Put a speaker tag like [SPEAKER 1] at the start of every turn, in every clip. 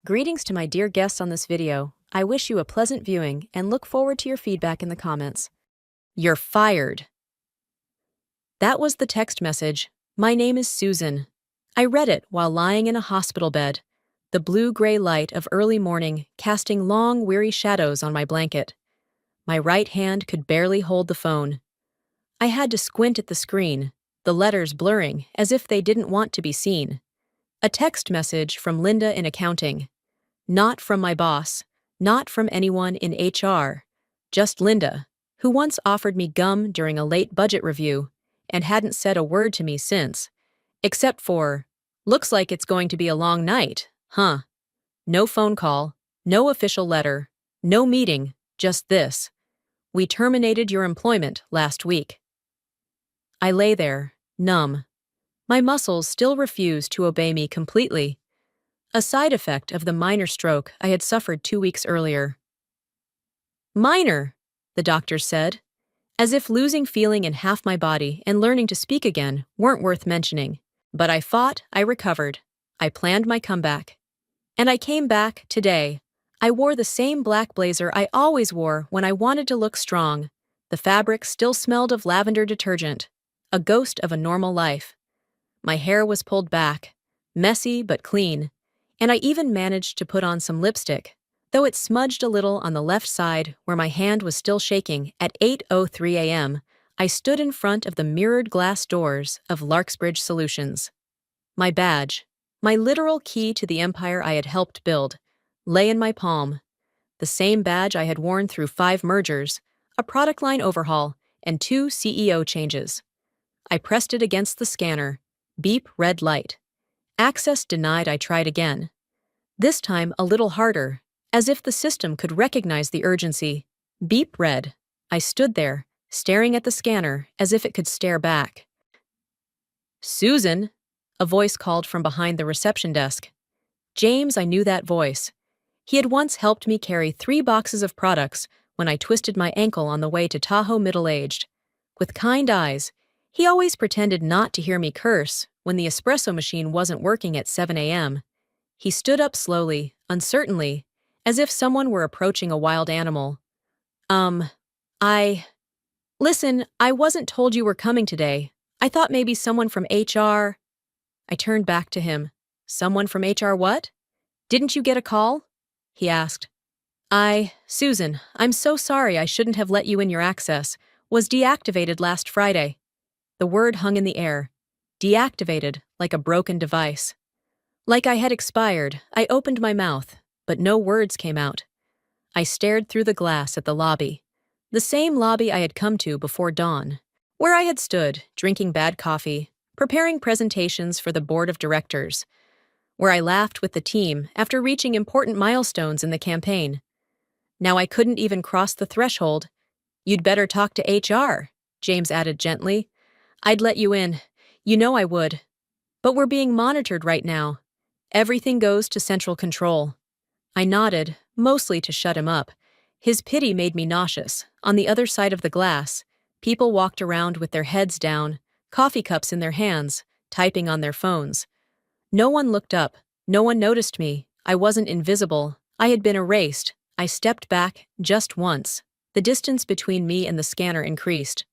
[SPEAKER 1] Greetings to my dear guests on this video. I wish you a pleasant viewing and look forward to your feedback in the comments. You're fired. That was the text message. My name is Susan. I read it while lying in a hospital bed, the blue-gray light of early morning casting long, weary shadows on my blanket. My right hand could barely hold the phone. I had to squint at the screen, the letters blurring as if they didn't want to be seen. A text message from Linda in accounting. Not from my boss, not from anyone in HR, just Linda, who once offered me gum during a late budget review and hadn't said a word to me since, except for, "Looks like it's going to be a long night, huh?" No phone call, no official letter, no meeting, just this. "We terminated your employment last week." I lay there, numb. My muscles still refused to obey me completely. A side effect of the minor stroke I had suffered 2 weeks earlier. "Minor," the doctor said, as if losing feeling in half my body and learning to speak again weren't worth mentioning. But I fought, I recovered. I planned my comeback. And I came back today. I wore the same black blazer I always wore when I wanted to look strong. The fabric still smelled of lavender detergent, a ghost of a normal life. My hair was pulled back, messy but clean. And I even managed to put on some lipstick, though it smudged a little on the left side where my hand was still shaking. At 8:03 a.m., I stood in front of the mirrored glass doors of Larksbridge Solutions. My badge, my literal key to the empire I had helped build, lay in my palm. The same badge I had worn through 5 mergers, a product line overhaul, and 2 CEO changes. I pressed it against the scanner. Beep, red light. Access denied. I tried again. This time a little harder, as if the system could recognize the urgency. Beep, red. I stood there, staring at the scanner as if it could stare back. "Susan," a voice called from behind the reception desk. James, I knew that voice. He had once helped me carry 3 boxes of products when I twisted my ankle on the way to Tahoe middle-aged. With kind eyes, he always pretended not to hear me curse when the espresso machine wasn't working at 7 a.m. He stood up slowly, uncertainly, as if someone were approaching a wild animal. Listen, I wasn't told you were coming today. I thought maybe someone from HR." I turned back to him. "Someone from HR what? Didn't you get a call?" he asked. Susan, I'm so sorry. I shouldn't have let you in. Your access was deactivated last Friday." The word hung in the air. Deactivated, like a broken device. Like I had expired, I opened my mouth, but no words came out. I stared through the glass at the lobby. The same lobby I had come to before dawn, where I had stood, drinking bad coffee, preparing presentations for the board of directors, where I laughed with the team after reaching important milestones in the campaign. Now I couldn't even cross the threshold. "You'd better talk to HR, James added gently. "I'd let you in. You know I would. But we're being monitored right now. Everything goes to central control." I nodded, mostly to shut him up. His pity made me nauseous. On the other side of the glass, people walked around with their heads down, coffee cups in their hands, typing on their phones. No one looked up. No one noticed me. I wasn't invisible. I had been erased. I stepped back, just once. The distance between me and the scanner increased.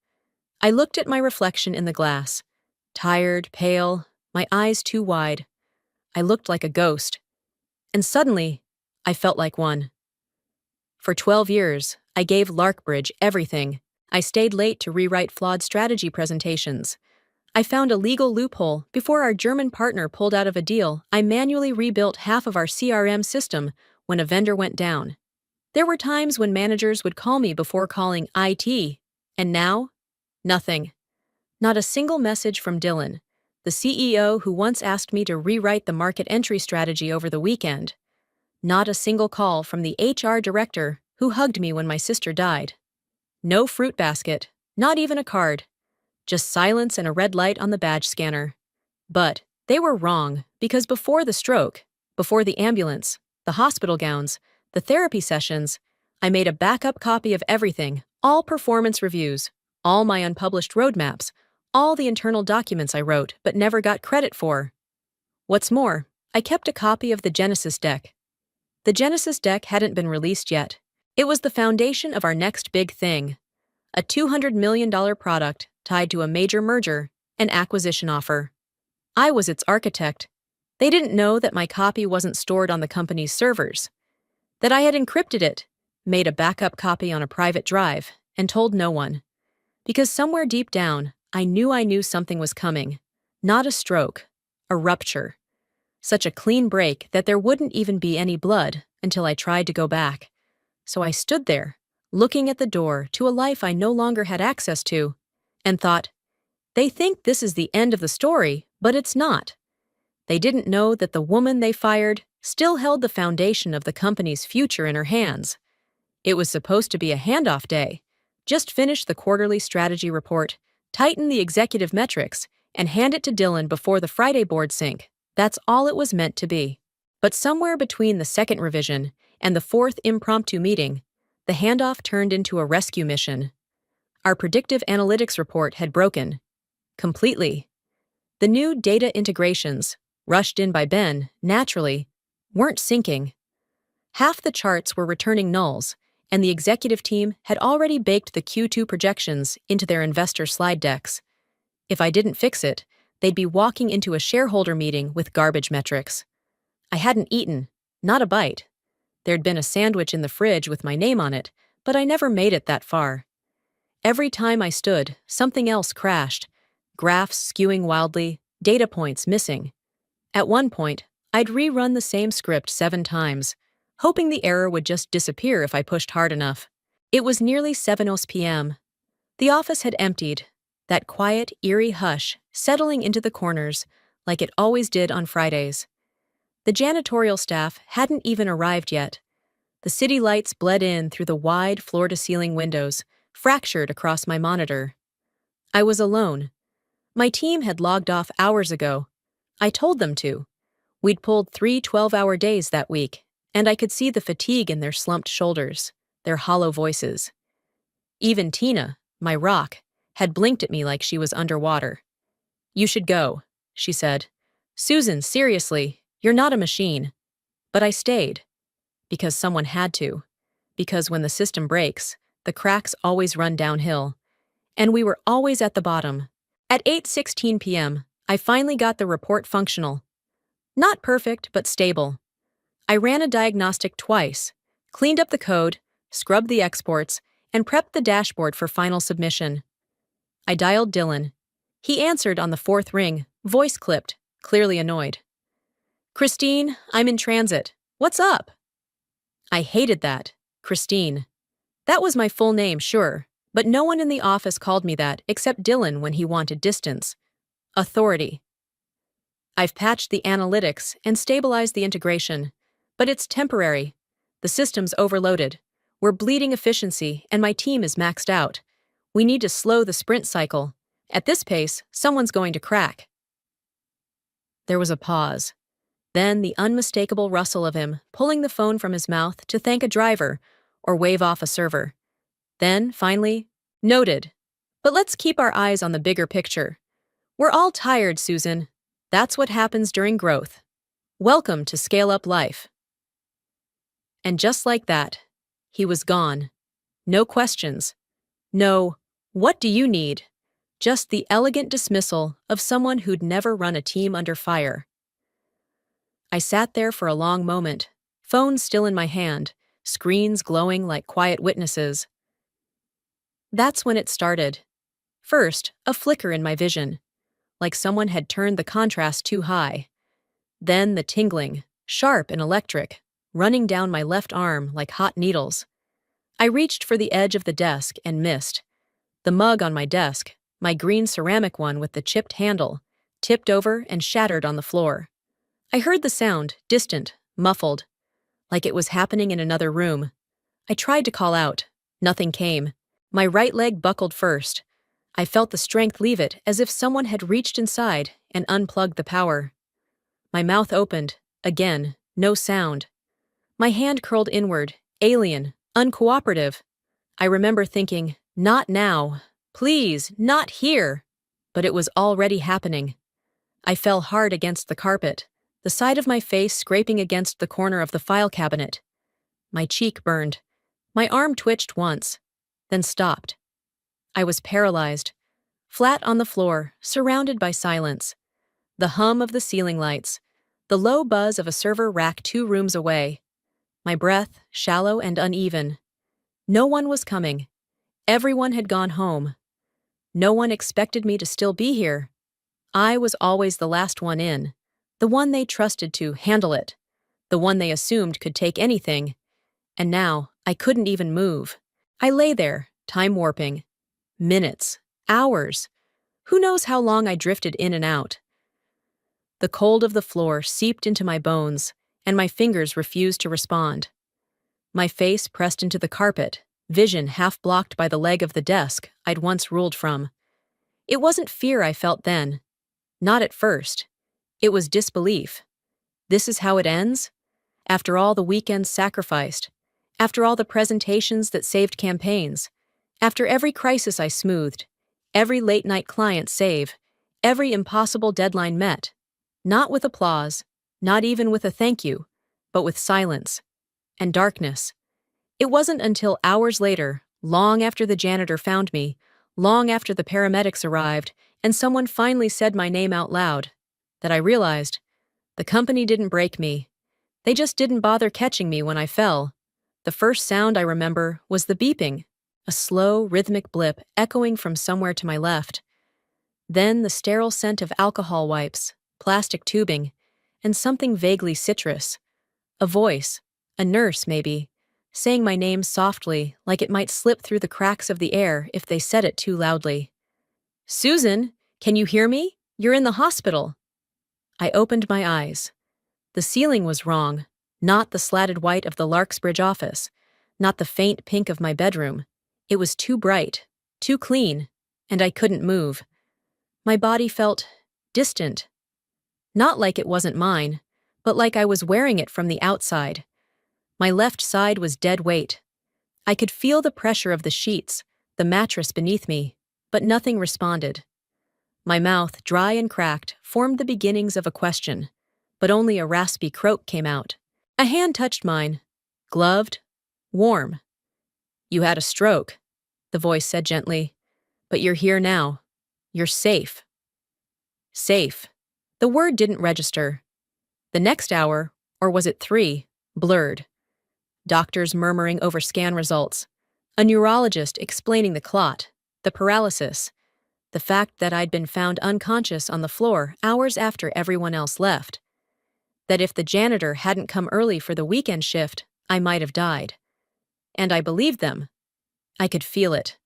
[SPEAKER 1] I looked at my reflection in the glass. Tired, pale, my eyes too wide. I looked like a ghost. And suddenly, I felt like one. For 12 years, I gave Larkbridge everything. I stayed late to rewrite flawed strategy presentations. I found a legal loophole before our German partner pulled out of a deal. I manually rebuilt half of our CRM system when a vendor went down. There were times when managers would call me before calling IT. And now? Nothing. Not a single message from Dylan, the CEO who once asked me to rewrite the market entry strategy over the weekend. Not a single call from the HR director who hugged me when my sister died. No fruit basket, not even a card. Just silence and a red light on the badge scanner. But they were wrong, because before the stroke, before the ambulance, the hospital gowns, the therapy sessions, I made a backup copy of everything, all performance reviews, all my unpublished roadmaps, all the internal documents I wrote but never got credit for. What's more, I kept a copy of the Genesis deck. The Genesis deck hadn't been released yet. It was the foundation of our next big thing, a $200 million product tied to a major merger and acquisition offer. I was its architect. They didn't know that my copy wasn't stored on the company's servers, that I had encrypted it, made a backup copy on a private drive, and told no one. Because somewhere deep down, I knew something was coming. Not a stroke, a rupture. Such a clean break that there wouldn't even be any blood until I tried to go back. So I stood there, looking at the door to a life I no longer had access to, and thought, they think this is the end of the story, but it's not. They didn't know that the woman they fired still held the foundation of the company's future in her hands. It was supposed to be a handoff day. Just finish the quarterly strategy report, tighten the executive metrics, and hand it to Dylan before the Friday board sync. That's all it was meant to be. But somewhere between the second revision and the fourth impromptu meeting, the handoff turned into a rescue mission. Our predictive analytics report had broken. Completely. The new data integrations, rushed in by Ben, naturally, weren't syncing. Half the charts were returning nulls, and the executive team had already baked the Q2 projections into their investor slide decks. If I didn't fix it, they'd be walking into a shareholder meeting with garbage metrics. I hadn't eaten, not a bite. There'd been a sandwich in the fridge with my name on it, but I never made it that far. Every time I stood, something else crashed. Graphs skewing wildly, data points missing. At one point, I'd rerun the same script 7 times, hoping the error would just disappear if I pushed hard enough. It was nearly 7:00 p.m. The office had emptied, that quiet, eerie hush settling into the corners like it always did on Fridays. The janitorial staff hadn't even arrived yet. The city lights bled in through the wide floor-to-ceiling windows, fractured across my monitor. I was alone. My team had logged off hours ago. I told them to. We'd pulled 3 12-hour days that week, and I could see the fatigue in their slumped shoulders, their hollow voices. Even Tina, my rock, had blinked at me like she was underwater. "You should go," she said. "Susan, seriously, you're not a machine." But I stayed. Because someone had to. Because when the system breaks, the cracks always run downhill. And we were always at the bottom. At 8:16 p.m., I finally got the report functional. Not perfect, but stable. I ran a diagnostic twice, cleaned up the code, scrubbed the exports, and prepped the dashboard for final submission. I dialed Dylan. He answered on the 4th ring, voice clipped, clearly annoyed. "Christine, I'm in transit. What's up?" I hated that. Christine. That was my full name, sure, but no one in the office called me that except Dylan when he wanted distance. Authority. "I've patched the analytics and stabilized the integration, but it's temporary. The system's overloaded. We're bleeding efficiency, and my team is maxed out. We need to slow the sprint cycle. At this pace, someone's going to crack." There was a pause. Then the unmistakable rustle of him pulling the phone from his mouth to thank a driver or wave off a server. Then, finally, "Noted. But let's keep our eyes on the bigger picture. We're all tired, Susan. That's what happens during growth. Welcome to scale-up life." And just like that, he was gone. No questions. No, "What do you need?" Just the elegant dismissal of someone who'd never run a team under fire. I sat there for a long moment, phone still in my hand, screens glowing like quiet witnesses. That's when it started. First, a flicker in my vision, like someone had turned the contrast too high. Then the tingling, sharp and electric, running down my left arm like hot needles. I reached for the edge of the desk and missed. The mug on my desk, my green ceramic one with the chipped handle, tipped over and shattered on the floor. I heard the sound, distant, muffled, like it was happening in another room. I tried to call out. Nothing came. My right leg buckled first. I felt the strength leave it as if someone had reached inside and unplugged the power. My mouth opened. Again, no sound. My hand curled inward, alien, uncooperative. I remember thinking, "Not now. Please, not here." But it was already happening. I fell hard against the carpet, the side of my face scraping against the corner of the file cabinet. My cheek burned. My arm twitched once, then stopped. I was paralyzed, flat on the floor, surrounded by silence. The hum of the ceiling lights, the low buzz of a server rack 2 rooms away. My breath, shallow and uneven. No one was coming. Everyone had gone home. No one expected me to still be here. I was always the last one in, the one they trusted to handle it, the one they assumed could take anything. And now, I couldn't even move. I lay there, time warping. Minutes, hours. Who knows how long I drifted in and out. The cold of the floor seeped into my bones, and my fingers refused to respond. My face pressed into the carpet, vision half blocked by the leg of the desk I'd once ruled from. It wasn't fear I felt then. Not at first. It was disbelief. This is how it ends? After all the weekends sacrificed, after all the presentations that saved campaigns, after every crisis I smoothed, every late-night client save, every impossible deadline met, not with applause, not even with a thank you, but with silence and darkness. It wasn't until hours later, long after the janitor found me, long after the paramedics arrived, and someone finally said my name out loud, that I realized the company didn't break me. They just didn't bother catching me when I fell. The first sound I remember was the beeping, a slow, rhythmic blip echoing from somewhere to my left. Then the sterile scent of alcohol wipes, plastic tubing, and something vaguely citrus. A voice, a nurse maybe, saying my name softly like it might slip through the cracks of the air if they said it too loudly. "Susan, can you hear me? You're in the hospital." I opened my eyes. The ceiling was wrong, not the slatted white of the Larksbridge office, not the faint pink of my bedroom. It was too bright, too clean, and I couldn't move. My body felt distant. Not like it wasn't mine, but like I was wearing it from the outside. My left side was dead weight. I could feel the pressure of the sheets, the mattress beneath me, but nothing responded. My mouth, dry and cracked, formed the beginnings of a question, but only a raspy croak came out. A hand touched mine, gloved, warm. "You had a stroke," the voice said gently, "but you're here now. You're safe." Safe. The word didn't register. The next hour, or was it 3, blurred. Doctors murmuring over scan results. A neurologist explaining the clot, the paralysis, the fact that I'd been found unconscious on the floor hours after everyone else left. That if the janitor hadn't come early for the weekend shift, I might have died. And I believed them. I could feel it.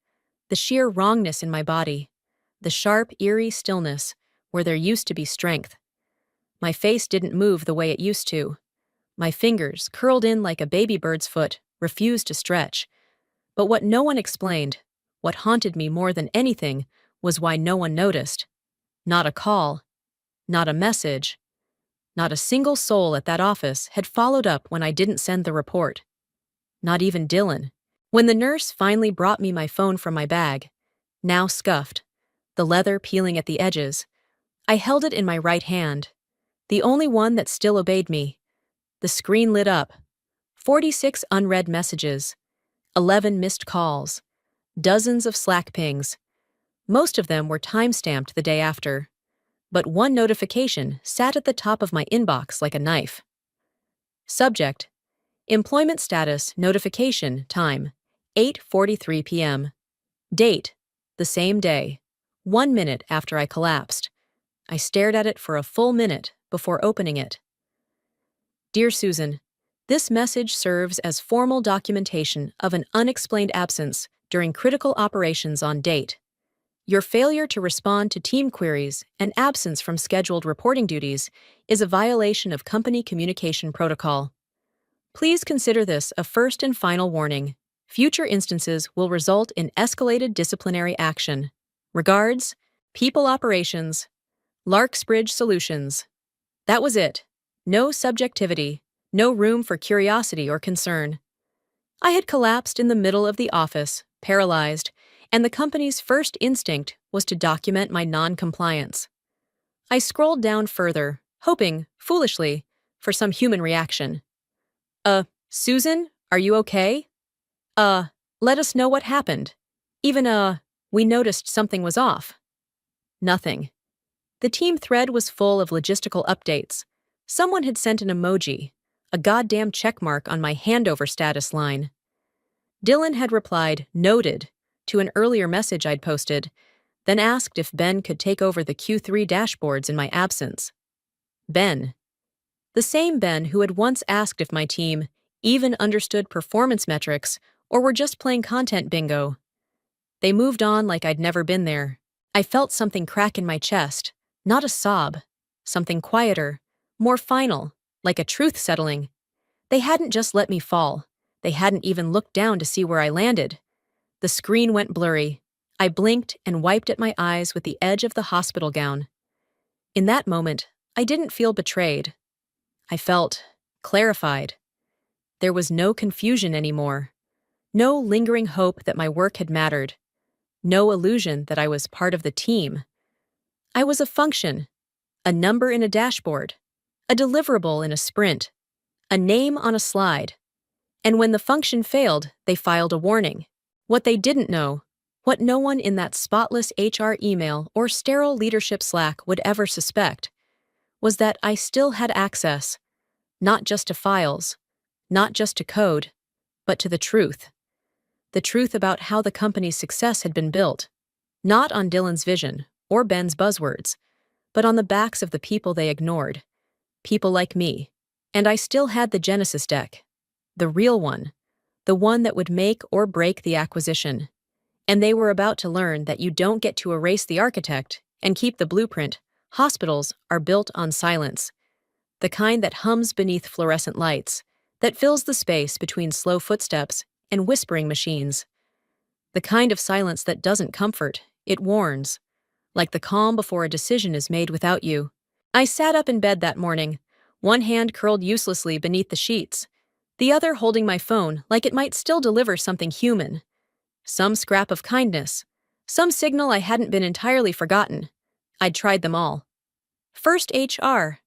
[SPEAKER 1] The sheer wrongness in my body. The sharp, eerie stillness, where there used to be strength. My face didn't move the way it used to. My fingers, curled in like a baby bird's foot, refused to stretch. But what no one explained, what haunted me more than anything, was why no one noticed. Not a call. Not a message. Not a single soul at that office had followed up when I didn't send the report. Not even Dylan. When the nurse finally brought me my phone from my bag, now scuffed, the leather peeling at the edges, I held it in my right hand, the only one that still obeyed me. The screen lit up. 46 unread messages, 11 missed calls, dozens of Slack pings. Most of them were time-stamped the day after, but one notification sat at the top of my inbox like a knife. Subject: Employment status notification time, 8:43 p.m. Date: the same day, 1 minute after I collapsed. I stared at it for a full minute before opening it. Dear Susan, this message serves as formal documentation of an unexplained absence during critical operations on date. Your failure to respond to team queries and absence from scheduled reporting duties is a violation of company communication protocol. Please consider this a first and final warning. Future instances will result in escalated disciplinary action. Regards, People Operations, Larksbridge Solutions. That was it. No subjectivity, no room for curiosity or concern. I had collapsed in the middle of the office, paralyzed, and the company's first instinct was to document my non-compliance. I scrolled down further, hoping, foolishly, for some human reaction. Susan, are you okay? Let us know what happened. Even, we noticed something was off. Nothing. The team thread was full of logistical updates. Someone had sent an emoji, a goddamn checkmark on my handover status line. Dylan had replied, "Noted," to an earlier message I'd posted, then asked if Ben could take over the Q3 dashboards in my absence. Ben. The same Ben who had once asked if my team even understood performance metrics or were just playing content bingo. They moved on like I'd never been there. I felt something crack in my chest, not a sob, something quieter, more final, like a truth settling. They hadn't just let me fall. They hadn't even looked down to see where I landed. The screen went blurry. I blinked and wiped at my eyes with the edge of the hospital gown. In that moment, I didn't feel betrayed. I felt clarified. There was no confusion anymore. No lingering hope that my work had mattered. No illusion that I was part of the team. I was a function, a number in a dashboard, a deliverable in a sprint, a name on a slide. And when the function failed, they filed a warning. What they didn't know, what no one in that spotless HR email or sterile leadership Slack would ever suspect, was that I still had access, not just to files, not just to code, but to the truth. The truth about how the company's success had been built, not on Dylan's vision or Ben's buzzwords, but on the backs of the people they ignored, people like me. And I still had the Genesis deck, the real one, the one that would make or break the acquisition. And they were about to learn that you don't get to erase the architect and keep the blueprint. Hospitals are built on silence, the kind that hums beneath fluorescent lights, that fills the space between slow footsteps and whispering machines. The kind of silence that doesn't comfort, it warns, like the calm before a decision is made without you. I sat up in bed that morning, one hand curled uselessly beneath the sheets, the other holding my phone like it might still deliver something human. Some scrap of kindness, some signal I hadn't been entirely forgotten. I'd tried them all. First HR.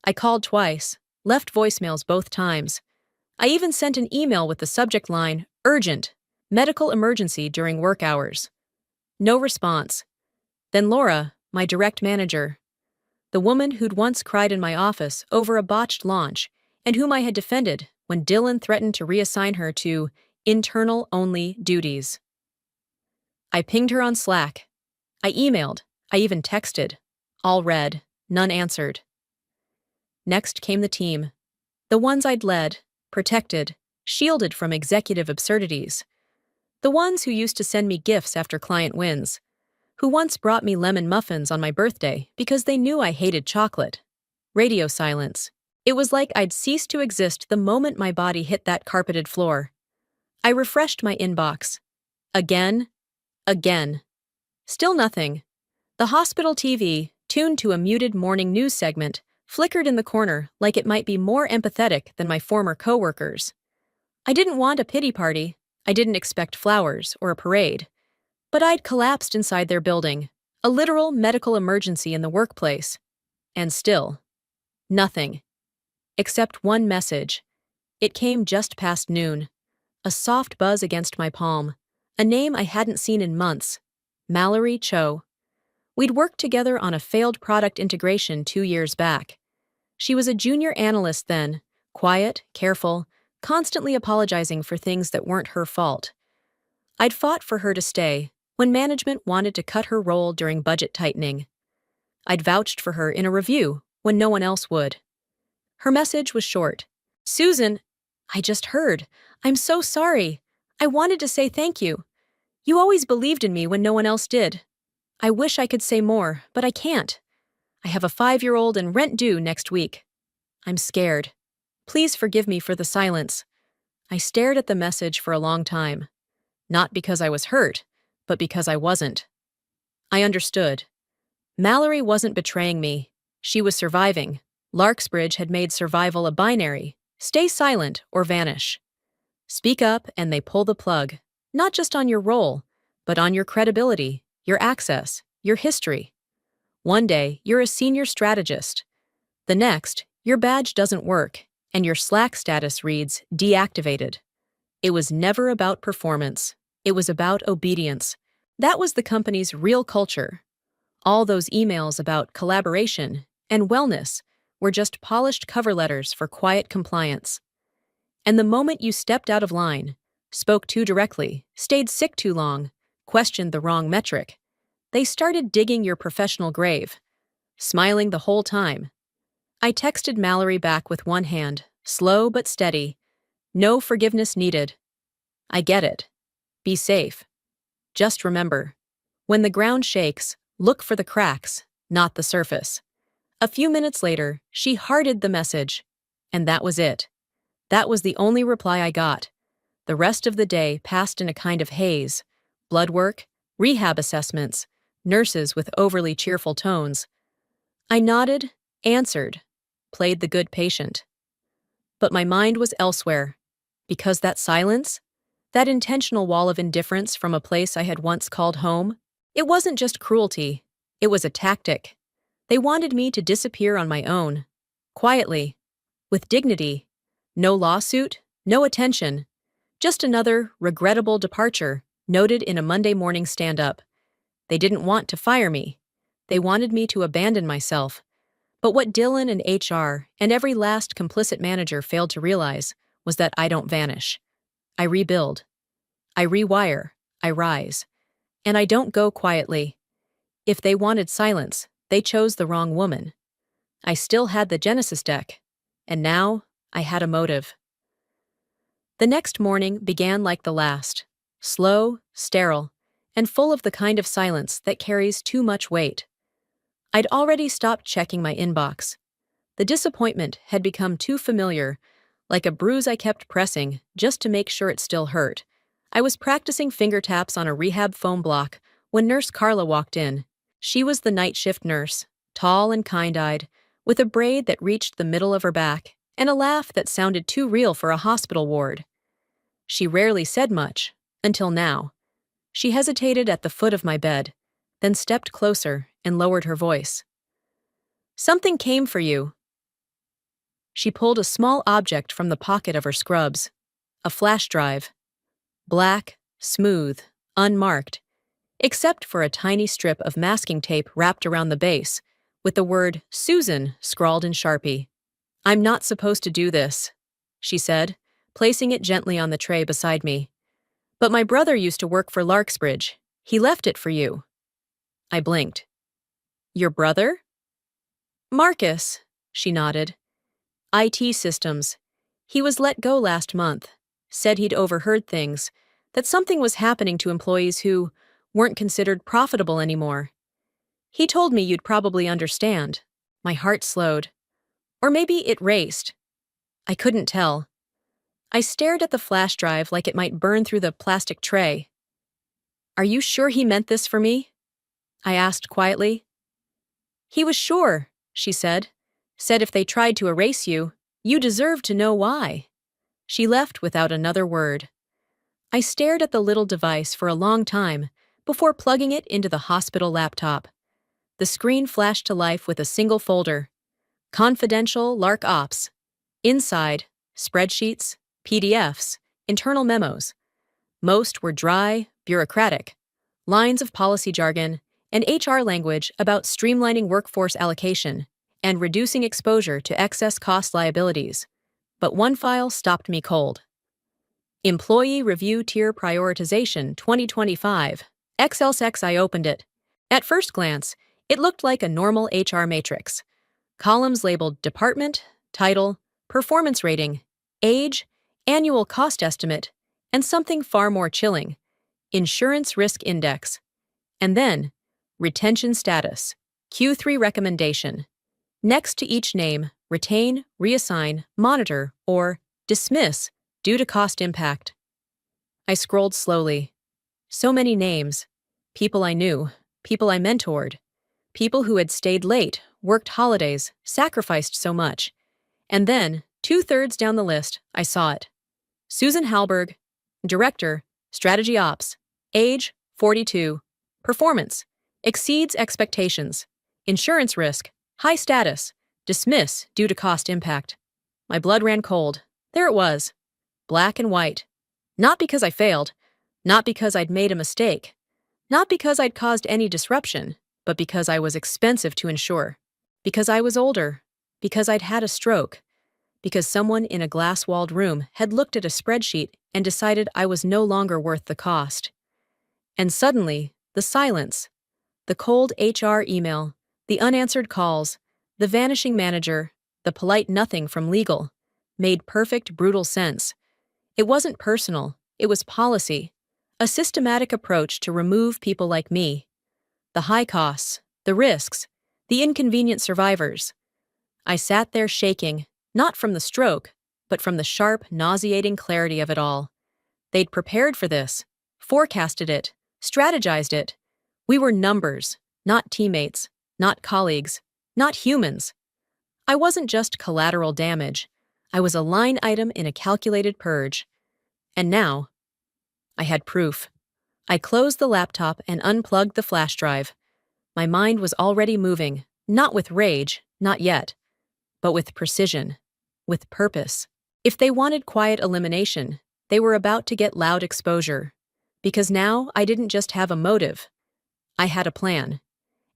[SPEAKER 1] I called twice, left voicemails both times. I even sent an email with the subject line, "Urgent, medical emergency during work hours." No response. Then Laura, my direct manager, the woman who'd once cried in my office over a botched launch and whom I had defended when Dylan threatened to reassign her to internal-only duties. I pinged her on Slack. I emailed. I even texted. All read. None answered. Next came the team. The ones I'd led, protected, shielded from executive absurdities. The ones who used to send me gifts after client wins. Who once brought me lemon muffins on my birthday because they knew I hated chocolate. Radio silence. It was like I'd ceased to exist the moment my body hit that carpeted floor. I refreshed my inbox. Again. Still nothing. The hospital TV, tuned to a muted morning news segment, flickered in the corner like it might be more empathetic than my former coworkers. I didn't want a pity party. I didn't expect flowers or a parade. But I'd collapsed inside their building, a literal medical emergency in the workplace. And still, nothing. Except one message. It came just past noon. A soft buzz against my palm. A name I hadn't seen in months. Mallory Cho. We'd worked together on a failed product integration 2 years back. She was a junior analyst then, quiet, careful, constantly apologizing for things that weren't her fault. I'd fought for her to stay when management wanted to cut her role during budget tightening. I'd vouched for her in a review when no one else would. Her message was short. "Susan, I just heard. I'm so sorry. I wanted to say thank you. You always believed in me when no one else did. I wish I could say more, but I can't. I have a 5-year-old and rent due next week. I'm scared. Please forgive me for the silence." I stared at the message for a long time. Not because I was hurt, but because I wasn't. I understood. Mallory wasn't betraying me. She was surviving. Larksbridge had made survival a binary. Stay silent or vanish. Speak up and they pull the plug. Not just on your role, but on your credibility, your access, your history. One day, you're a senior strategist. The next, your badge doesn't work, and your Slack status reads deactivated. It was never about performance. It was about obedience. That was the company's real culture. All those emails about collaboration and wellness were just polished cover letters for quiet compliance. And the moment you stepped out of line, spoke too directly, stayed sick too long, questioned the wrong metric, they started digging your professional grave, smiling the whole time. I texted Mallory back with one hand, slow but steady. No forgiveness needed. I get it. Be safe. Just remember, when the ground shakes, look for the cracks, not the surface. A few minutes later, she hearted the message. And that was it. That was the only reply I got. The rest of the day passed in a kind of haze. Blood work, rehab assessments, nurses with overly cheerful tones. I nodded, answered, played the good patient. But my mind was elsewhere, because that silence, that intentional wall of indifference from a place I had once called home, it wasn't just cruelty, it was a tactic. They wanted me to disappear on my own, quietly, with dignity. No lawsuit, no attention, just another regrettable departure noted in a Monday morning stand-up. They didn't want to fire me. They wanted me to abandon myself. But what Dylan and HR and every last complicit manager failed to realize was that I don't vanish. I rebuild. I rewire. I rise. And I don't go quietly. If they wanted silence, they chose the wrong woman. I still had the Genesis deck. And now, I had a motive. The next morning began like the last, slow, sterile, and full of the kind of silence that carries too much weight. I'd already stopped checking my inbox. The disappointment had become too familiar, like a bruise I kept pressing just to make sure it still hurt. I was practicing finger taps on a rehab foam block when Nurse Carla walked in. She was the night shift nurse, tall and kind-eyed, with a braid that reached the middle of her back and a laugh that sounded too real for a hospital ward. She rarely said much, until now. She hesitated at the foot of my bed, then stepped closer and lowered her voice. "Something came for you." She pulled a small object from the pocket of her scrubs, a flash drive. Black, smooth, unmarked, except for a tiny strip of masking tape wrapped around the base, with the word Susan scrawled in Sharpie. "I'm not supposed to do this," she said, placing it gently on the tray beside me. "But my brother used to work for Larksbridge. He left it for you." I blinked. "Your brother?" "Marcus," she nodded. "IT systems. He was let go last month. Said he'd overheard things, that something was happening to employees who weren't considered profitable anymore. He told me you'd probably understand." My heart slowed. Or maybe it raced. I couldn't tell. I stared at the flash drive like it might burn through the plastic tray. "Are you sure he meant this for me?" I asked quietly. "He was sure," she said. "Said if they tried to erase you, you deserved to know why." She left without another word. I stared at the little device for a long time before plugging it into the hospital laptop. The screen flashed to life with a single folder. Confidential Lark Ops. Inside, spreadsheets, PDFs, internal memos. Most were dry, bureaucratic. Lines of policy jargon and HR language about streamlining workforce allocation and reducing exposure to excess cost liabilities. But one file stopped me cold. Employee Review Tier Prioritization 2025. XLSX. I opened it. At first glance, it looked like a normal HR matrix. Columns labeled department, title, performance rating, age, annual cost estimate, and something far more chilling, insurance risk index. And then, retention status, Q3 recommendation. Next to each name, retain, reassign, monitor, or dismiss due to cost impact. I scrolled slowly. So many names. People I knew, people I mentored, people who had stayed late, worked holidays, sacrificed so much. And then, 2/3 down the list, I saw it. Susan Halberg, Director, Strategy Ops, age, 42, performance, exceeds expectations, insurance risk, high status, Dismiss due to cost impact. My blood ran cold. There it was. Black and white. Not because I failed. Not because I'd made a mistake. Not because I'd caused any disruption, but because I was expensive to insure. Because I was older. Because I'd had a stroke. Because someone in a glass-walled room had looked at a spreadsheet and decided I was no longer worth the cost. And suddenly, the silence. The cold HR email. The unanswered calls. The vanishing manager. The polite nothing from legal. Made perfect, brutal sense. It wasn't personal. It was policy. A systematic approach to remove people like me. The high costs. The risks. The inconvenient survivors. I sat there shaking, not from the stroke, but from the sharp, nauseating clarity of it all. They'd prepared for this, forecasted it, strategized it. We were numbers, not teammates, not colleagues, not humans. I wasn't just collateral damage. I was a line item in a calculated purge. And now, I had proof. I closed the laptop and unplugged the flash drive. My mind was already moving, not with rage, not yet, but with precision, with purpose. If they wanted quiet elimination, they were about to get loud exposure. Because now I didn't just have a motive. I had a plan.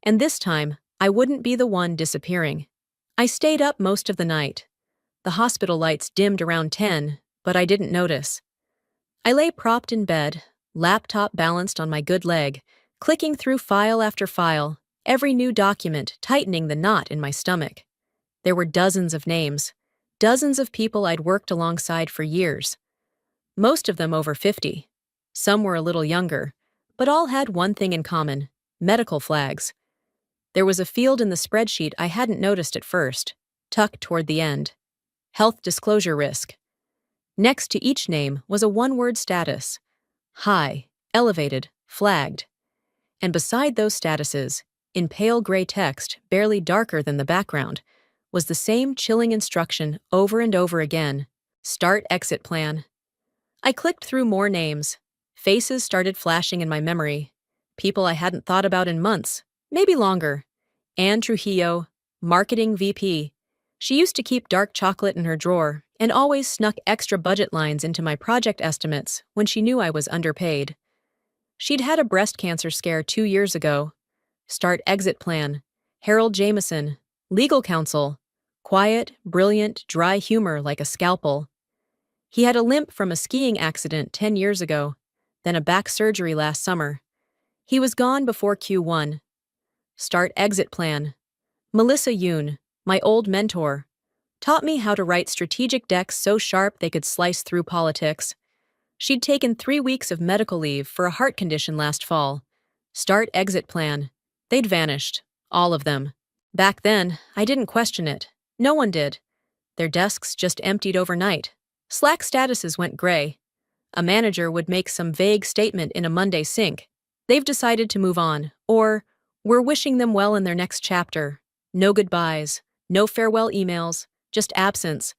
[SPEAKER 1] And this time, I wouldn't be the one disappearing. I stayed up most of the night. The hospital lights dimmed around 10, but I didn't notice. I lay propped in bed, laptop balanced on my good leg, clicking through file after file, every new document tightening the knot in my stomach. There were dozens of names, dozens of people I'd worked alongside for years. Most of them over 50. Some were a little younger, but all had one thing in common: medical flags. There was a field in the spreadsheet I hadn't noticed at first, tucked toward the end. Health disclosure risk. Next to each name was a one-word status: high, elevated, flagged. And beside those statuses, in pale gray text, barely darker than the background, was the same chilling instruction over and over again: start exit plan. I clicked through more names. Faces started flashing in my memory. People I hadn't thought about in months, maybe longer. Anne Trujillo, marketing VP. She used to keep dark chocolate in her drawer and always snuck extra budget lines into my project estimates when she knew I was underpaid. She'd had a breast cancer scare 2 years ago. Start exit plan. Harold Jameson, legal counsel. Quiet, brilliant, dry humor like a scalpel. He had a limp from a skiing accident 10 years ago, then a back surgery last summer. He was gone before Q1. Start exit plan. Melissa Yoon, my old mentor, taught me how to write strategic decks so sharp they could slice through politics. She'd taken 3 weeks of medical leave for a heart condition last fall. Start exit plan. They'd vanished, all of them. Back then, I didn't question it. No one did. Their desks just emptied overnight. Slack statuses went gray. A manager would make some vague statement in a Monday sync. They've decided to move on, or we're wishing them well in their next chapter. No goodbyes, no farewell emails, just absence.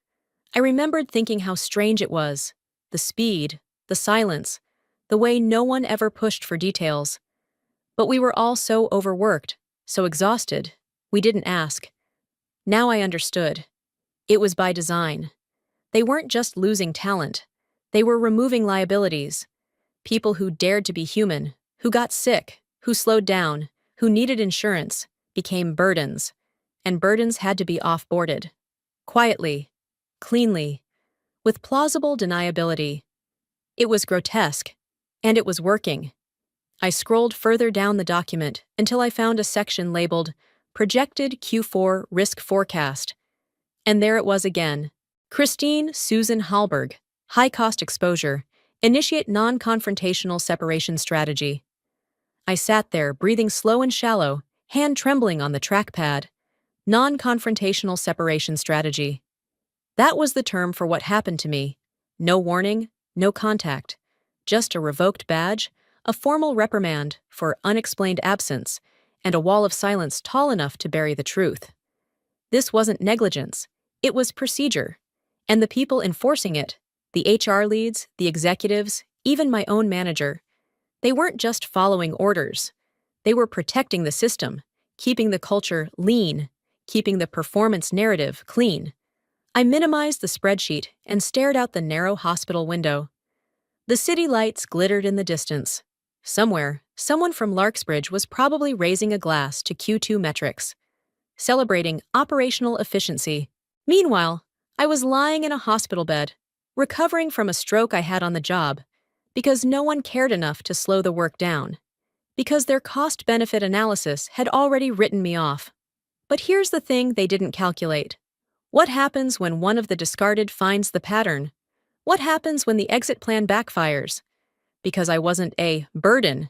[SPEAKER 1] I remembered thinking how strange it was. The speed, the silence, the way no one ever pushed for details. But we were all so overworked, so exhausted, we didn't ask. Now I understood. It was by design. They weren't just losing talent. They were removing liabilities. People who dared to be human, who got sick, who slowed down, who needed insurance, became burdens. And burdens had to be off-boarded. Quietly, cleanly, with plausible deniability. It was grotesque, and it was working. I scrolled further down the document until I found a section labeled Projected Q4 Risk Forecast. And there it was again. Christine Susan Hallberg, High Cost Exposure, Initiate Non-Confrontational Separation Strategy. I sat there, breathing slow and shallow, hand trembling on the trackpad. Non-confrontational separation strategy. That was the term for what happened to me. No warning, no contact. Just a revoked badge, a formal reprimand for unexplained absence, and a wall of silence tall enough to bury the truth. This wasn't negligence. It was procedure. And the people enforcing it, the HR leads, the executives, even my own manager, they weren't just following orders. They were protecting the system, keeping the culture lean, keeping the performance narrative clean. I minimized the spreadsheet and stared out the narrow hospital window. The city lights glittered in the distance. Somewhere, someone from Larksbridge was probably raising a glass to Q2 metrics, celebrating operational efficiency. Meanwhile, I was lying in a hospital bed, recovering from a stroke I had on the job, because no one cared enough to slow the work down, because their cost-benefit analysis had already written me off. But here's the thing they didn't calculate. What happens when one of the discarded finds the pattern? What happens when the exit plan backfires? Because I wasn't a burden.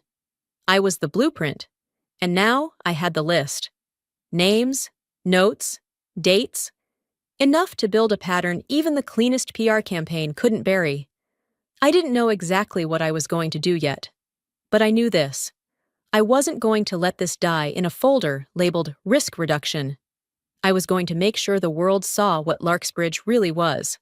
[SPEAKER 1] I was the blueprint. And now I had the list. Names, notes, dates. Enough to build a pattern even the cleanest PR campaign couldn't bury. I didn't know exactly what I was going to do yet. But I knew this. I wasn't going to let this die in a folder labeled risk reduction. I was going to make sure the world saw what Larksbridge really was.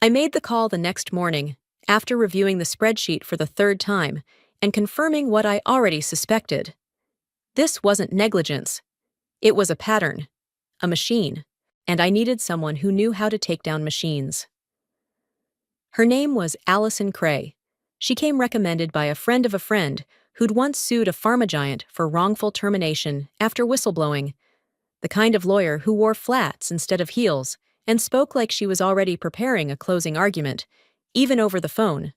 [SPEAKER 1] I made the call the next morning, after reviewing the spreadsheet for the third time and confirming what I already suspected. This wasn't negligence. It was a pattern, a machine, and I needed someone who knew how to take down machines. Her name was Allison Cray. She came recommended by a friend of a friend who'd once sued a pharma giant for wrongful termination after whistleblowing, the kind of lawyer who wore flats instead of heels and spoke like she was already preparing a closing argument, even over the phone.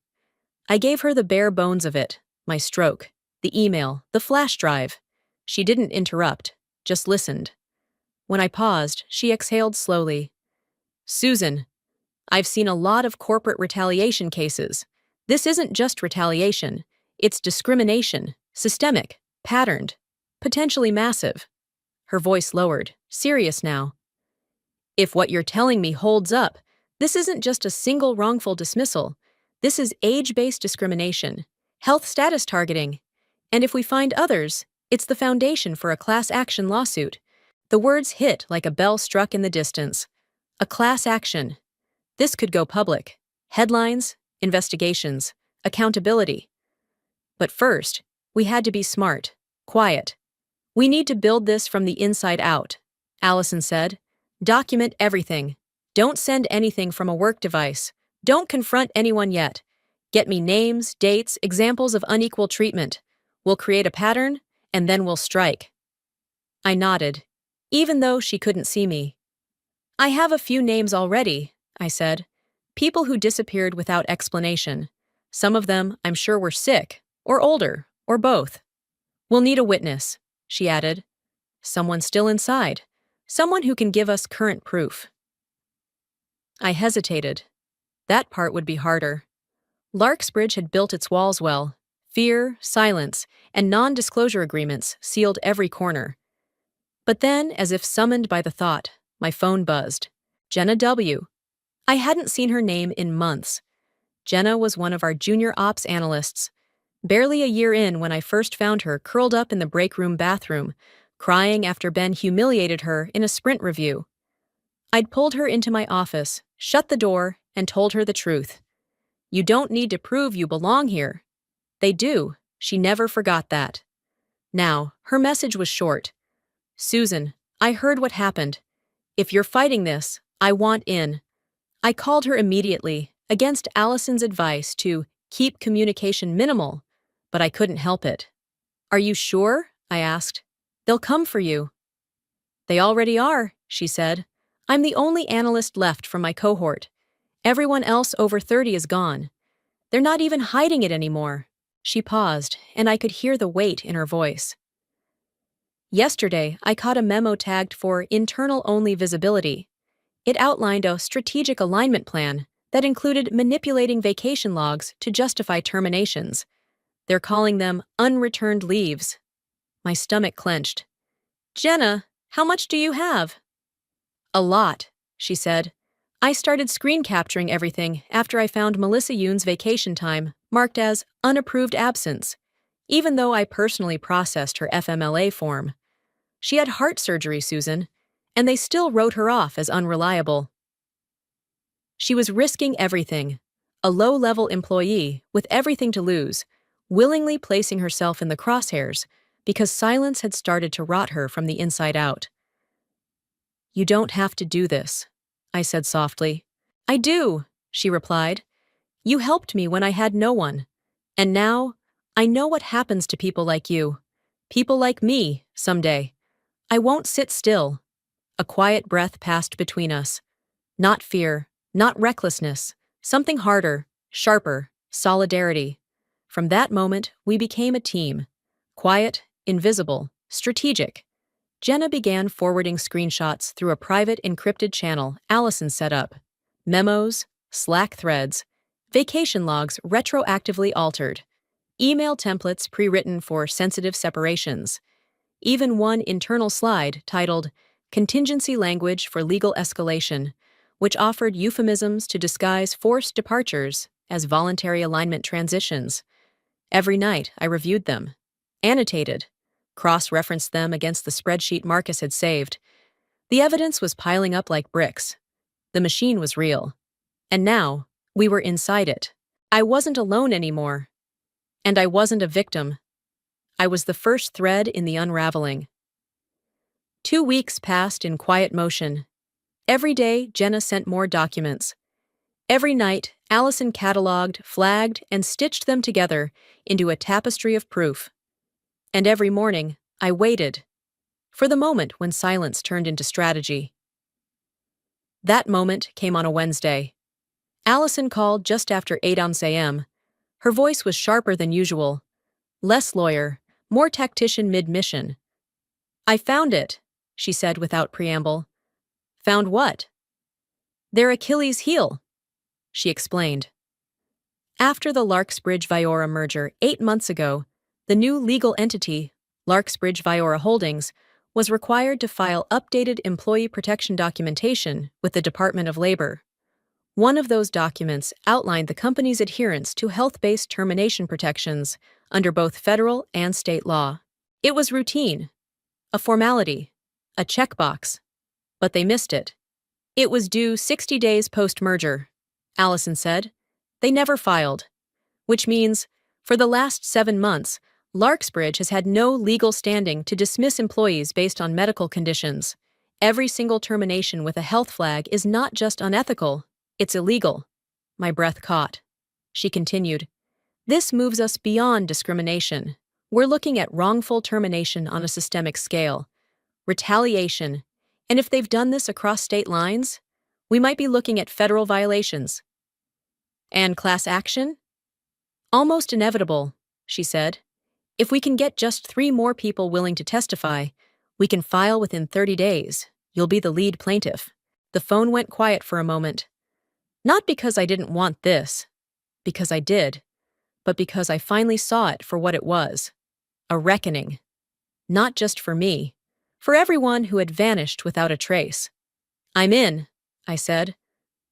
[SPEAKER 1] I gave her the bare bones of it, my stroke, the email, the flash drive. She didn't interrupt, just listened. When I paused, she exhaled slowly. "Susan, I've seen a lot of corporate retaliation cases. This isn't just retaliation. It's discrimination, systemic, patterned, potentially massive." Her voice lowered, serious now. "If what you're telling me holds up, this isn't just a single wrongful dismissal. This is age-based discrimination, health status targeting. And if we find others, it's the foundation for a class action lawsuit." The words hit like a bell struck in the distance. A class action. This could go public. Headlines, investigations, accountability. But first, we had to be smart, quiet. "We need to build this from the inside out," Allison said. "Document everything. Don't send anything from a work device. Don't confront anyone yet. Get me names, dates, examples of unequal treatment. We'll create a pattern, and then we'll strike." I nodded, even though she couldn't see me. "I have a few names already," I said. "People who disappeared without explanation. Some of them, I'm sure, were sick, or older, or both. We'll need a witness," she added. "Someone still inside. Someone who can give us current proof." I hesitated. That part would be harder. Larksbridge had built its walls well. Fear, silence, and non-disclosure agreements sealed every corner. But then, as if summoned by the thought, my phone buzzed. Jenna W. I hadn't seen her name in months. Jenna was one of our junior ops analysts. Barely a year in when I first found her curled up in the break room bathroom, crying after Ben humiliated her in a sprint review. I'd pulled her into my office, shut the door, and told her the truth. "You don't need to prove you belong here." They do. She never forgot that. Now, her message was short. "Susan, I heard what happened. If you're fighting this, I want in." I called her immediately, against Allison's advice to keep communication minimal, but I couldn't help it. "Are you sure?" I asked. "They'll come for you." "They already are," she said. "I'm the only analyst left from my cohort. Everyone else over 30 is gone. They're not even hiding it anymore." She paused, and I could hear the weight in her voice. Yesterday, I caught a memo tagged for internal-only visibility. It outlined a strategic alignment plan that included manipulating vacation logs to justify terminations. They're calling them unreturned leaves. My stomach clenched. "Jenna, how much do you have?" "A lot," she said. "I started screen capturing everything after I found Melissa Yoon's vacation time marked as unapproved absence, even though I personally processed her FMLA form. She had heart surgery, Susan, and they still wrote her off as unreliable." She was risking everything, a low-level employee with everything to lose, willingly placing herself in the crosshairs because silence had started to rot her from the inside out. "You don't have to do this," I said softly. "I do," she replied. "You helped me when I had no one. And now, I know what happens to people like you. People like me, someday. I won't sit still." A quiet breath passed between us. Not fear, not recklessness, something harder, sharper, solidarity. From that moment, we became a team. Quiet, invisible, strategic. Jenna began forwarding screenshots through a private encrypted channel Allison set up. Memos, Slack threads, vacation logs retroactively altered, email templates pre-written for sensitive separations, even one internal slide titled Contingency Language for Legal Escalation, which offered euphemisms to disguise forced departures as voluntary alignment transitions. Every night, I reviewed them, annotated, cross-referenced them against the spreadsheet Marcus had saved. The evidence was piling up like bricks. The machine was real. And now, we were inside it. I wasn't alone anymore. And I wasn't a victim. I was the first thread in the unraveling. 2 weeks passed in quiet motion. Every day, Jenna sent more documents. Every night, Allison cataloged, flagged, and stitched them together into a tapestry of proof. And every morning, I waited for the moment when silence turned into strategy. That moment came on a Wednesday. Allison called just after 8 a.m. Her voice was sharper than usual. Less lawyer, more tactician mid-mission. "I found it," she said without preamble. "Found what?" "Their Achilles heel," she explained. After the Larksbridge-Viora merger 8 months ago, the new legal entity, Larksbridge-Viora Holdings, was required to file updated employee protection documentation with the Department of Labor. One of those documents outlined the company's adherence to health-based termination protections under both federal and state law. It was routine, a formality, a checkbox, but they missed it. It was due 60 days post-merger, Allison said. They never filed, which means, for the last 7 months, Larksbridge has had no legal standing to dismiss employees based on medical conditions. Every single termination with a health flag is not just unethical, it's illegal. My breath caught. She continued, "This moves us beyond discrimination. We're looking at wrongful termination on a systemic scale. Retaliation. And if they've done this across state lines, we might be looking at federal violations." "And class action?" "Almost inevitable," she said. "If we can get just 3 more people willing to testify, we can file within 30 days. You'll be the lead plaintiff." The phone went quiet for a moment. Not because I didn't want this, because I did, but because I finally saw it for what it was. A reckoning. Not just for me, for everyone who had vanished without a trace. "I'm in," I said.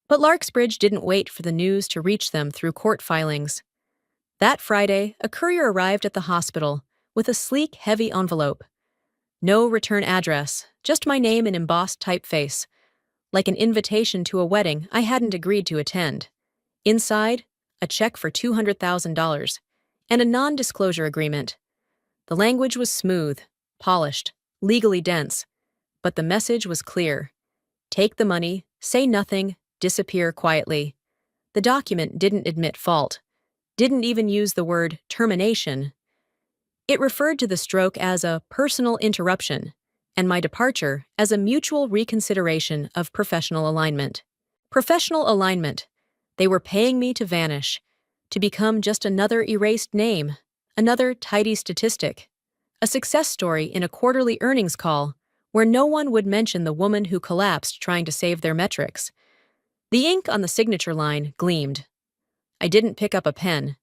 [SPEAKER 1] But Larksbridge didn't wait for the news to reach them through court filings. That Friday, a courier arrived at the hospital with a sleek, heavy envelope. No return address, just my name in embossed typeface, like an invitation to a wedding I hadn't agreed to attend. Inside, a check for $200,000 and a non-disclosure agreement. The language was smooth, polished, legally dense, but the message was clear. Take the money, say nothing, disappear quietly. The document didn't admit fault, didn't even use the word termination. It referred to the stroke as a personal interruption, and my departure as a mutual reconsideration of professional alignment. Professional alignment. They were paying me to vanish, to become just another erased name, another tidy statistic, a success story in a quarterly earnings call where no one would mention the woman who collapsed trying to save their metrics. The ink on the signature line gleamed. I didn't pick up a pen.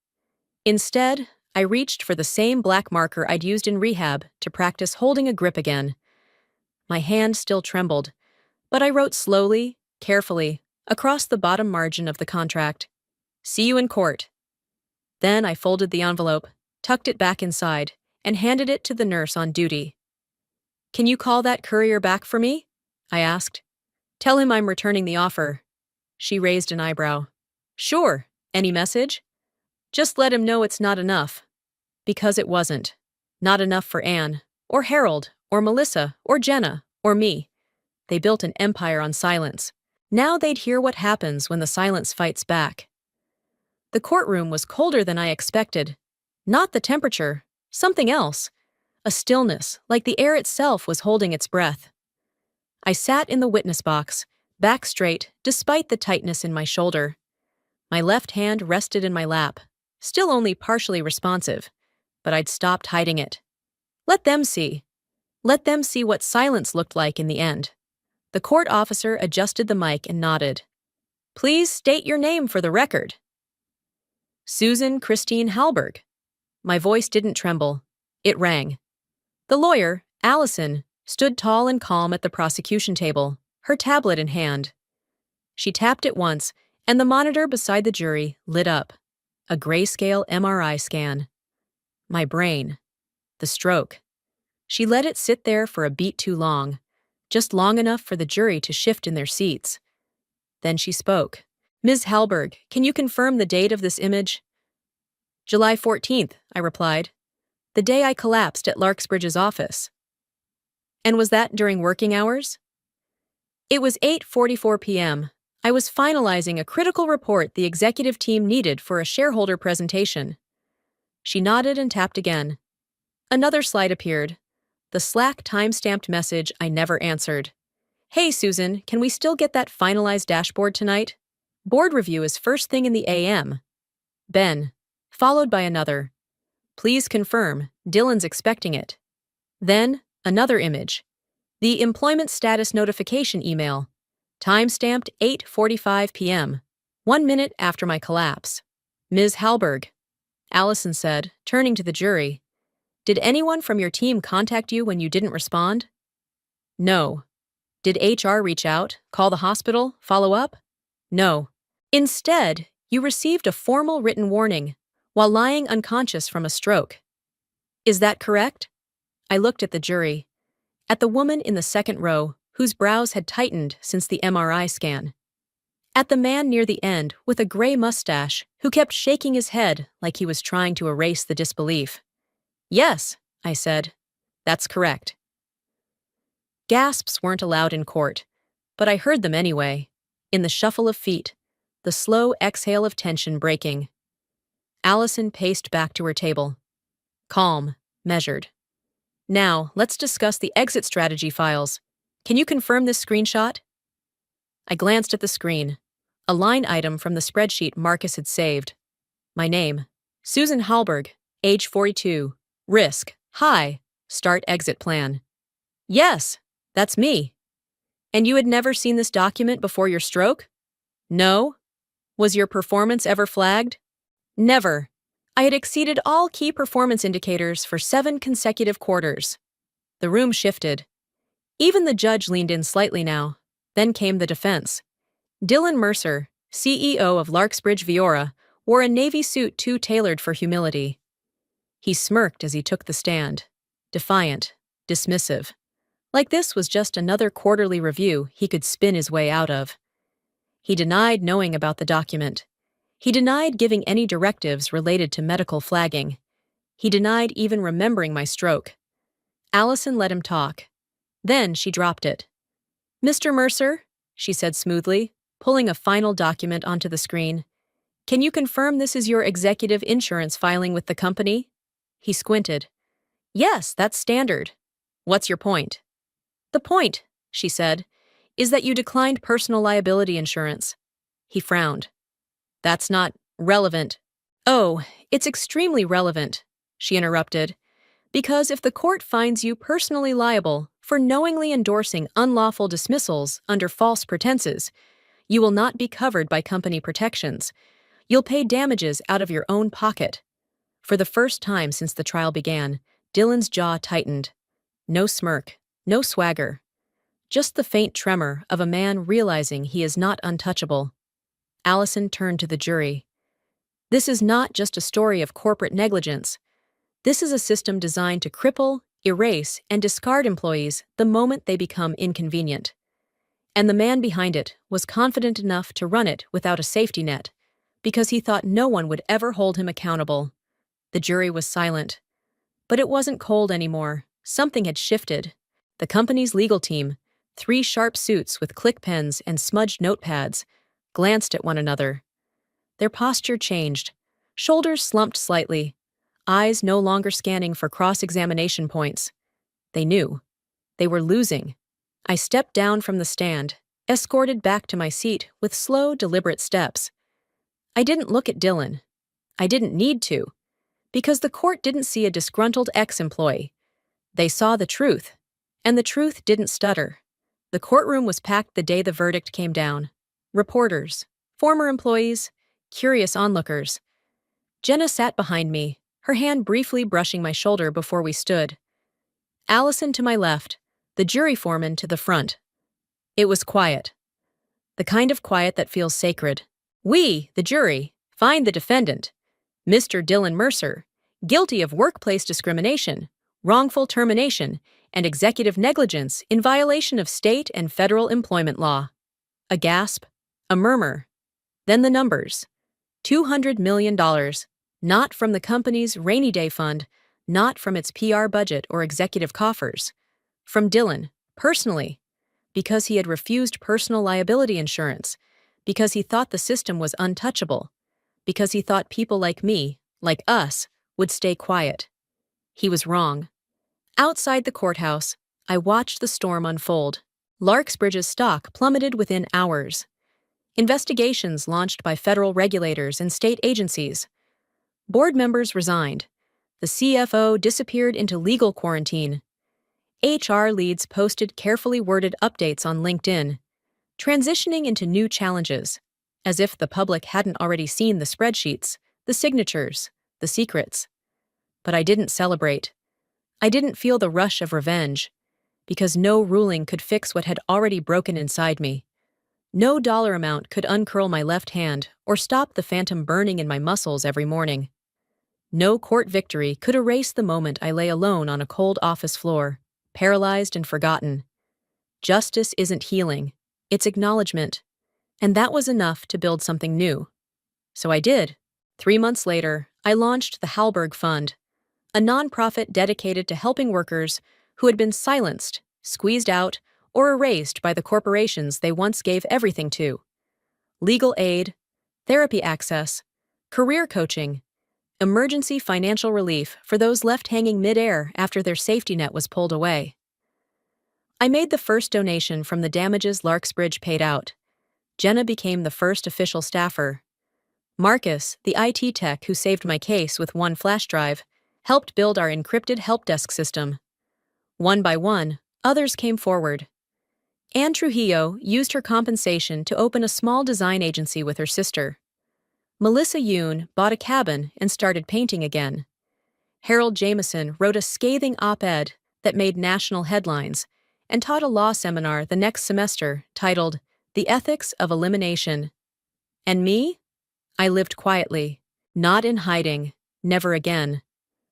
[SPEAKER 1] Instead, I reached for the same black marker I'd used in rehab to practice holding a grip again. My hand still trembled, but I wrote slowly, carefully, across the bottom margin of the contract. "See you in court." Then I folded the envelope, tucked it back inside, and handed it to the nurse on duty. "Can you call that courier back for me?" I asked. "Tell him I'm returning the offer." She raised an eyebrow. "Sure. Any message?" "Just let him know it's not enough." Because it wasn't. Not enough for Anne, or Harold, or Melissa, or Jenna, or me. They built an empire on silence. Now they'd hear what happens when the silence fights back. The courtroom was colder than I expected. Not the temperature, something else. A stillness, like the air itself was holding its breath. I sat in the witness box, back straight, despite the tightness in my shoulder. My left hand rested in my lap, still only partially responsive, but I'd stopped hiding it. Let them see. Let them see what silence looked like in the end. The court officer adjusted the mic and nodded. Please state your name for the record. Susan Christine Hallberg. My voice didn't tremble. It rang. The lawyer, Allison, stood tall and calm at the prosecution table, her tablet in hand. She tapped it once, and the monitor beside the jury lit up. A grayscale MRI scan. My brain. The stroke. She let it sit there for a beat too long, just long enough for the jury to shift in their seats. Then she spoke. Ms. Hallberg, can you confirm the date of this image? July 14th, I replied. The day I collapsed at Larksbridge's office. And was that during working hours? It was 8:44 p.m. I was finalizing a critical report the executive team needed for a shareholder presentation. She nodded and tapped again. Another slide appeared. The Slack time-stamped message I never answered. Hey, Susan, can we still get that finalized dashboard tonight? Board review is first thing in the AM. Ben. Followed by another. Please confirm, Dylan's expecting it. Then, another image. The employment status notification email. Time-stamped 8:45 p.m., 1 minute after my collapse. Ms. Hallberg, Allison said, turning to the jury. Did anyone from your team contact you when you didn't respond? No. Did HR reach out, call the hospital, follow up? No. Instead, you received a formal written warning while lying unconscious from a stroke. Is that correct? I looked at the jury, at the woman in the second row whose brows had tightened since the MRI scan, at the man near the end with a gray mustache who kept shaking his head like he was trying to erase the disbelief. Yes, I said. That's correct. Gasps weren't allowed in court, but I heard them anyway, in the shuffle of feet, the slow exhale of tension breaking. Allison paced back to her table. Calm, measured. Now, let's discuss the exit strategy files. Can you confirm this screenshot? I glanced at the screen. A line item from the spreadsheet Marcus had saved. My name. Susan Hallberg, age 42. Risk. High. Start exit plan. Yes, that's me. And you had never seen this document before your stroke? No? Was your performance ever flagged? Never. I had exceeded all key performance indicators for 7 consecutive quarters. The room shifted. Even the judge leaned in slightly now. Then came the defense. Dylan Mercer, CEO of Larksbridge Viora, wore a navy suit too tailored for humility. He smirked as he took the stand. Defiant, dismissive. Like this was just another quarterly review he could spin his way out of. He denied knowing about the document. He denied giving any directives related to medical flagging. He denied even remembering my stroke. Allison let him talk. Then she dropped it. Mr. Mercer, she said smoothly, pulling a final document onto the screen. Can you confirm this is your executive insurance filing with the company? He squinted. Yes, that's standard. What's your point? The point, she said, is that you declined personal liability insurance. He frowned. That's not relevant. Oh, it's extremely relevant, she interrupted, because if the court finds you personally liable for knowingly endorsing unlawful dismissals under false pretenses, you will not be covered by company protections. You'll pay damages out of your own pocket. For the first time since the trial began, Dylan's jaw tightened. No smirk, no swagger. Just the faint tremor of a man realizing he is not untouchable. Allison turned to the jury. This is not just a story of corporate negligence. This is a system designed to cripple, erase, and discard employees the moment they become inconvenient. And the man behind it was confident enough to run it without a safety net, because he thought no one would ever hold him accountable. The jury was silent. But it wasn't cold anymore. Something had shifted. The company's legal team, Three sharp suits with click pens and smudged notepads glanced at one another. Their posture changed. Shoulders slumped slightly, eyes no longer scanning for cross-examination points. They knew. They were losing. I stepped down from the stand, escorted back to my seat with slow, deliberate steps. I didn't look at Dylan. I didn't need to, because the court didn't see a disgruntled ex-employee. They saw the truth, and the truth didn't stutter. The courtroom was packed the day the verdict came down. Reporters, former employees, curious onlookers. Jenna sat behind me, her hand briefly brushing my shoulder before we stood. Allison to my left, the jury foreman to the front. It was quiet. The kind of quiet that feels sacred. We, the jury, find the defendant, Mr. Dylan Mercer, guilty of workplace discrimination, wrongful termination, and executive negligence in violation of state and federal employment law. A gasp, a murmur. Then the numbers. $200 million, not from the company's rainy day fund, not from its PR budget or executive coffers. From Dylan, personally, because he had refused personal liability insurance, because he thought the system was untouchable, because he thought people like me, like us, would stay quiet. He was wrong. Outside the courthouse, I watched the storm unfold. Larksbridge's stock plummeted within hours. Investigations launched by federal regulators and state agencies. Board members resigned. The CFO disappeared into legal quarantine. HR leads posted carefully worded updates on LinkedIn, transitioning into new challenges, as if the public hadn't already seen the spreadsheets, the signatures, the secrets. But I didn't celebrate. I didn't feel the rush of revenge, because no ruling could fix what had already broken inside me. No dollar amount could uncurl my left hand or stop the phantom burning in my muscles every morning. No court victory could erase the moment I lay alone on a cold office floor, paralyzed and forgotten. Justice isn't healing, it's acknowledgement. And that was enough to build something new. So I did. 3 months later, I launched the Hallberg Fund, a nonprofit dedicated to helping workers who had been silenced, squeezed out, or erased by the corporations they once gave everything to. Legal aid, therapy access, career coaching, emergency financial relief for those left hanging midair after their safety net was pulled away. I made the first donation from the damages Larksbridge paid out. Jenna became the first official staffer. Marcus, the IT tech who saved my case with one flash drive, helped build our encrypted help desk system. One by one, others came forward. Anne Trujillo used her compensation to open a small design agency with her sister. Melissa Yoon bought a cabin and started painting again. Harold Jameson wrote a scathing op-ed that made national headlines and taught a law seminar the next semester titled The Ethics of Elimination. And me? I lived quietly, not in hiding, never again,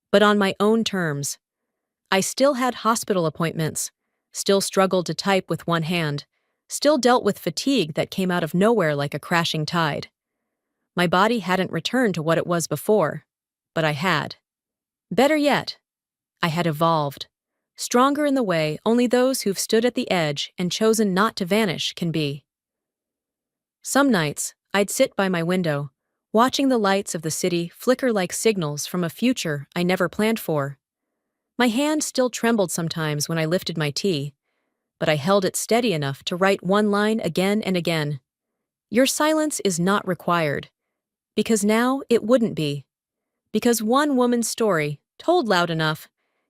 [SPEAKER 1] but on my own terms. I still had hospital appointments, still struggled to type with one hand, still dealt with fatigue that came out of nowhere like a crashing tide. My body hadn't returned to what it was before, but I had. Better yet, I had evolved, stronger in the way only those who've stood at the edge and chosen not to vanish can be. Some nights, I'd sit by my window, watching the lights of the city flicker like signals from a future I never planned for. My hand still trembled sometimes when I lifted my tea, but I held it steady enough to write one line again and again. Your silence is not required, because now it wouldn't be. Because one woman's story, told loud enough,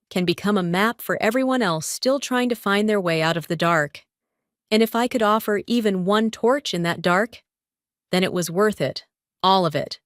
[SPEAKER 1] can become a map for everyone else still trying to find their way out of the dark. And if I could offer even one torch in that dark, then it was worth it, all of it.